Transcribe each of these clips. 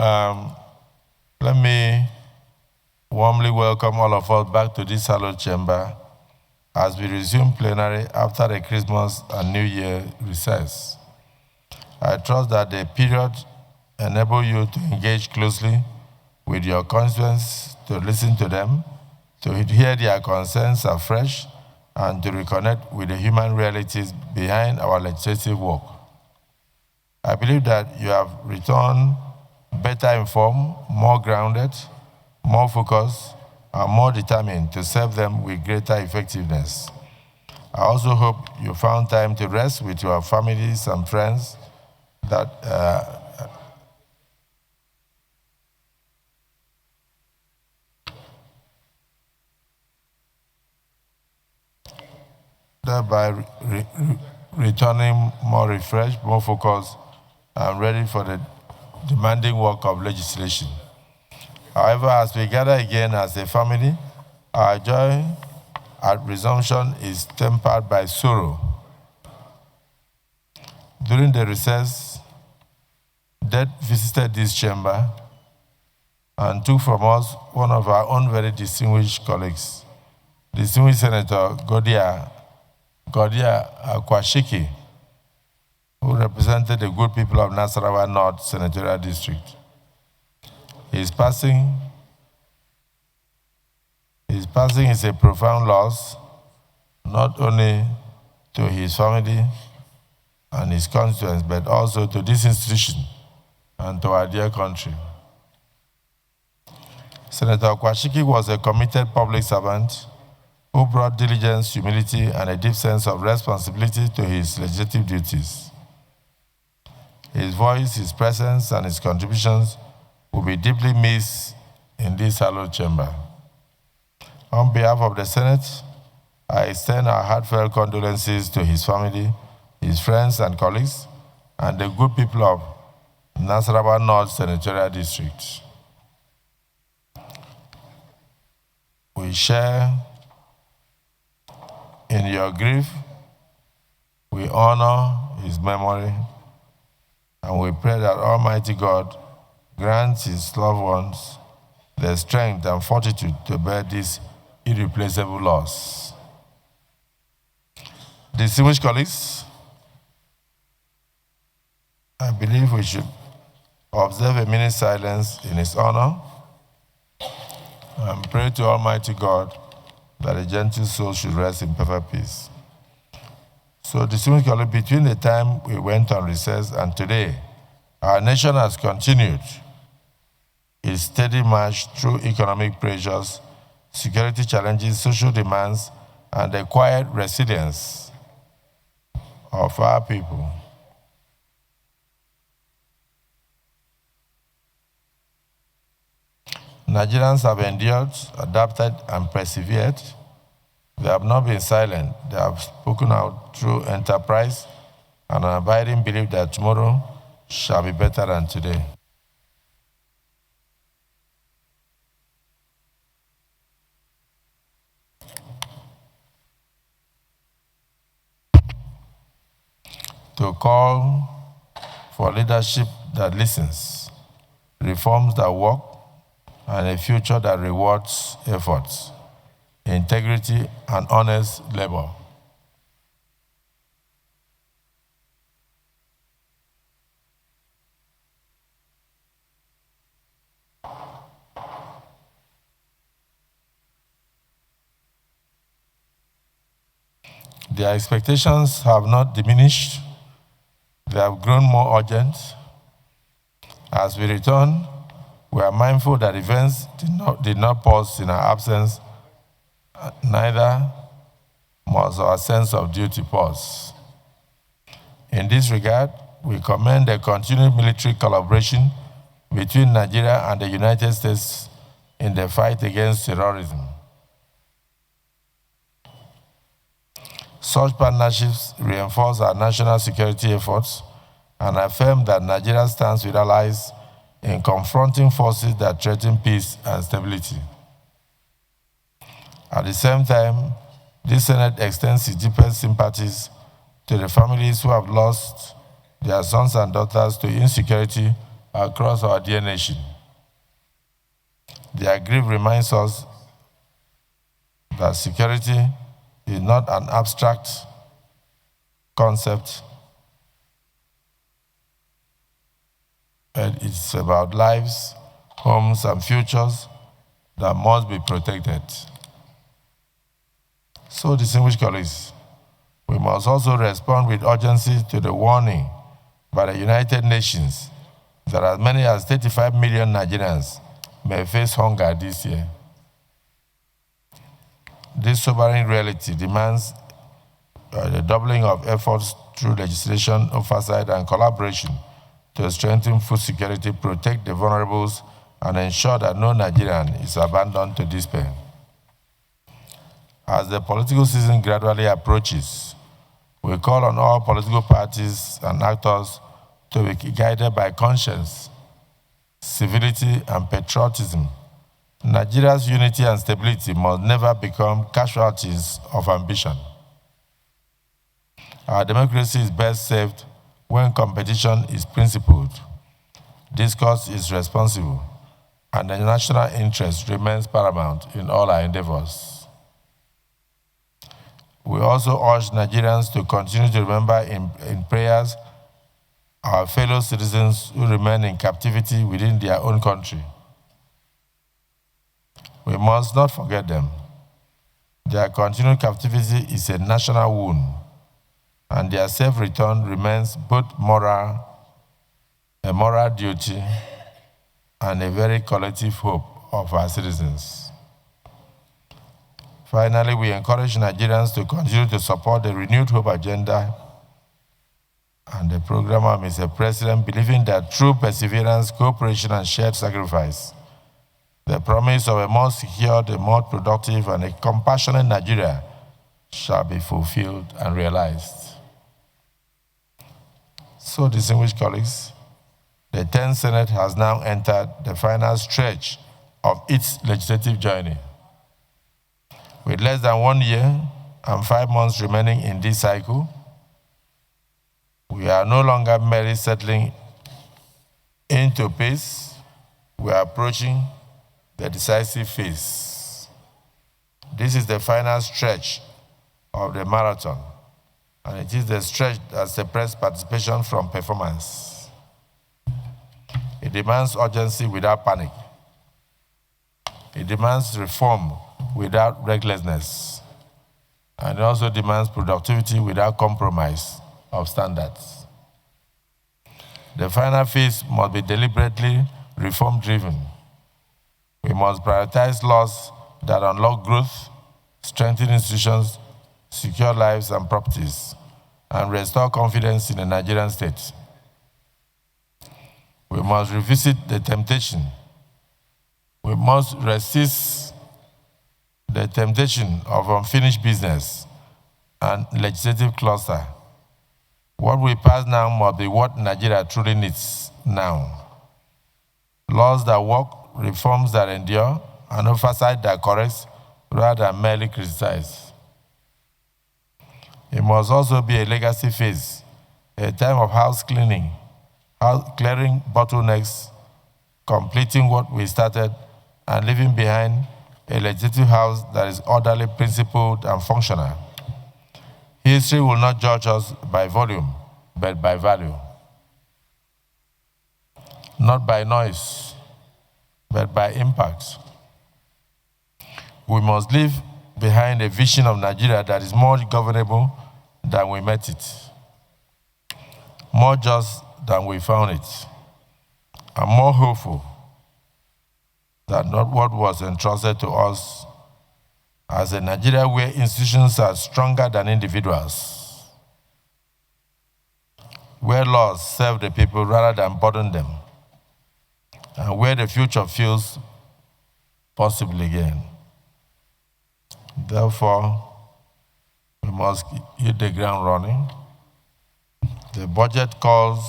Let me warmly welcome all of us back to this hallowed chamber as we resume plenary after the Christmas and New Year recess. I trust that the period enables you to engage closely with your constituents, to listen to them, to hear their concerns afresh, and to reconnect with the human realities behind our legislative work. I believe that you have returned better informed, more grounded, more focused, and more determined to serve them with greater effectiveness. I also hope you found time to rest with your families and friends thereby returning more refreshed, more focused, and ready for the demanding work of legislation. However, as we gather again as a family, our joy at resumption is tempered by sorrow. During the recess, death visited this chamber and took from us one of our own very distinguished colleagues, distinguished Senator Godia Akwashiki, who represented the good people of Nasarawa North Senatorial District. His passing is a profound loss, not only to his family and his constituents, but also to this institution and to our dear country. Senator Akwashiki was a committed public servant who brought diligence, humility, and a deep sense of responsibility to his legislative duties. His voice, his presence, and his contributions will be deeply missed in this hallowed chamber. On behalf of the Senate, I extend our heartfelt condolences to his family, his friends and colleagues, and the good people of Nasarawa North Senatorial District. We share in your grief, we honor his memory, and we pray that Almighty God grants his loved ones the strength and fortitude to bear this irreplaceable loss. Distinguished colleagues, I believe we should observe a minute's silence in his honor and pray to Almighty God that a gentle soul should rest in perfect peace. So, distinguished colleagues, between the time we went on recess and today, our nation has continued its steady march through economic pressures, security challenges, social demands, and the quiet resilience of our people. Nigerians have endured, adapted, and persevered. They have not been silent. They have spoken out through enterprise and an abiding belief that tomorrow shall be better than today. To call for leadership that listens, reforms that work, and a future that rewards efforts, integrity, and honest labor. Their expectations have not diminished. They have grown more urgent. As we return, we are mindful that events did not pause in our absence, neither must our sense of duty pause. In this regard, we commend the continued military collaboration between Nigeria and the United States in the fight against terrorism. Such partnerships reinforce our national security efforts and affirm that Nigeria stands with allies in confronting forces that threaten peace and stability. At the same time, this Senate extends its deepest sympathies to the families who have lost their sons and daughters to insecurity across our dear nation. Their grief reminds us that security is not an abstract concept. It's about lives, homes, and futures that must be protected. So, distinguished colleagues, we must also respond with urgency to the warning by the United Nations that as many as 35 million Nigerians may face hunger this year. This sobering reality demands the doubling of efforts through legislation, oversight, and collaboration to strengthen food security, protect the vulnerables, and ensure that no Nigerian is abandoned to despair. As the political season gradually approaches, we call on all political parties and actors to be guided by conscience, civility, and patriotism. Nigeria's unity and stability must never become casualties of ambition. Our democracy is best served when competition is principled, discourse is responsible, and the national interest remains paramount in all our endeavors. We also urge Nigerians to continue to remember in prayers our fellow citizens who remain in captivity within their own country. We must not forget them. Their continued captivity is a national wound, and their safe return remains both a moral duty and a very collective hope of our citizens. Finally, we encourage Nigerians to continue to support the Renewed Hope Agenda and the program of Mr. President, believing that through perseverance, cooperation, and shared sacrifice, the promise of a more secure, a more productive, and a compassionate Nigeria shall be fulfilled and realized. So, distinguished colleagues, the 10th Senate has now entered the final stretch of its legislative journey. With less than 1 year and 5 months remaining in this cycle, we are no longer merely settling into pace, we are approaching the decisive phase. This is the final stretch of the marathon, and it is the stretch that separates participation from performance. It demands urgency without panic. It demands reform without recklessness. And it also demands productivity without compromise of standards. The final phase must be deliberately reform-driven. We must prioritize laws that unlock growth, strengthen institutions, secure lives and properties, and restore confidence in the Nigerian state. We must revisit the temptation. We must resist the temptation of unfinished business and legislative cluster. What we pass now must be what Nigeria truly needs now. Laws that work, reforms that endure, and oversight that corrects rather than merely criticize. It must also be a legacy phase, a time of house clearing bottlenecks, completing what we started, and leaving behind a legislative house that is orderly, principled, and functional. History will not judge us by volume, but by value. Not by noise, but by impact. We must leave behind a vision of Nigeria that is more governable than we met it, more just than we found it, and more hopeful than not what was entrusted to us as a Nigeria where institutions are stronger than individuals, where laws serve the people rather than burden them, and where the future feels possible again. Therefore, we must hit the ground running. The budget calls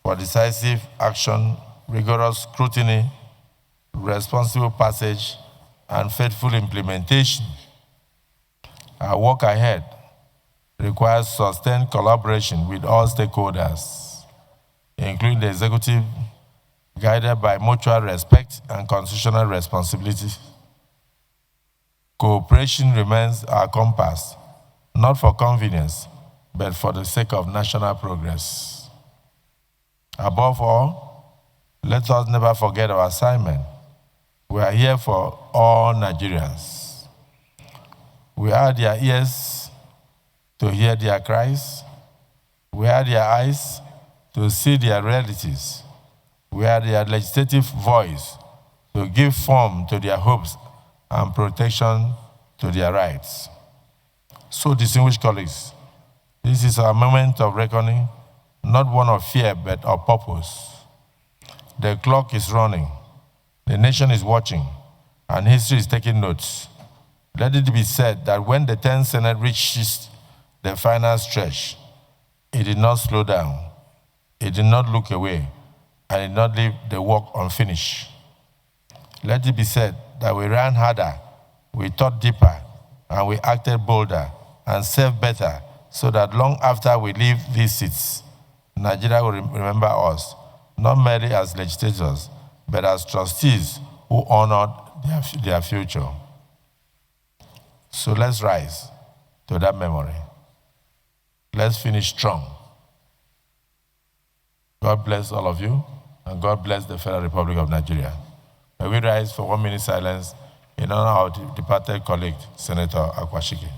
for decisive action, rigorous scrutiny, responsible passage, and faithful implementation. Our work ahead requires sustained collaboration with all stakeholders, including the executive, guided by mutual respect and constitutional responsibility. Cooperation remains our compass, not for convenience, but for the sake of national progress. Above all, let us never forget our assignment. We are here for all Nigerians. We are their ears to hear their cries. We are their eyes to see their realities. We are their legislative voice to give form to their hopes and protection to their rights. So, distinguished colleagues, this is a moment of reckoning, not one of fear, but of purpose. The clock is running, the nation is watching, and history is taking notes. Let it be said that when the 10th Senate reaches the final stretch, it did not slow down, it did not look away, and did not leave the work unfinished. Let it be said that we ran harder, we thought deeper, and we acted bolder and served better, so that long after we leave these seats, Nigeria will remember us, not merely as legislators, but as trustees who honored their future. So let's rise to that memory. Let's finish strong. God bless all of you, and God bless the Federal Republic of Nigeria. May we rise for 1 minute silence in honor of our departed colleague, Senator Akpabio.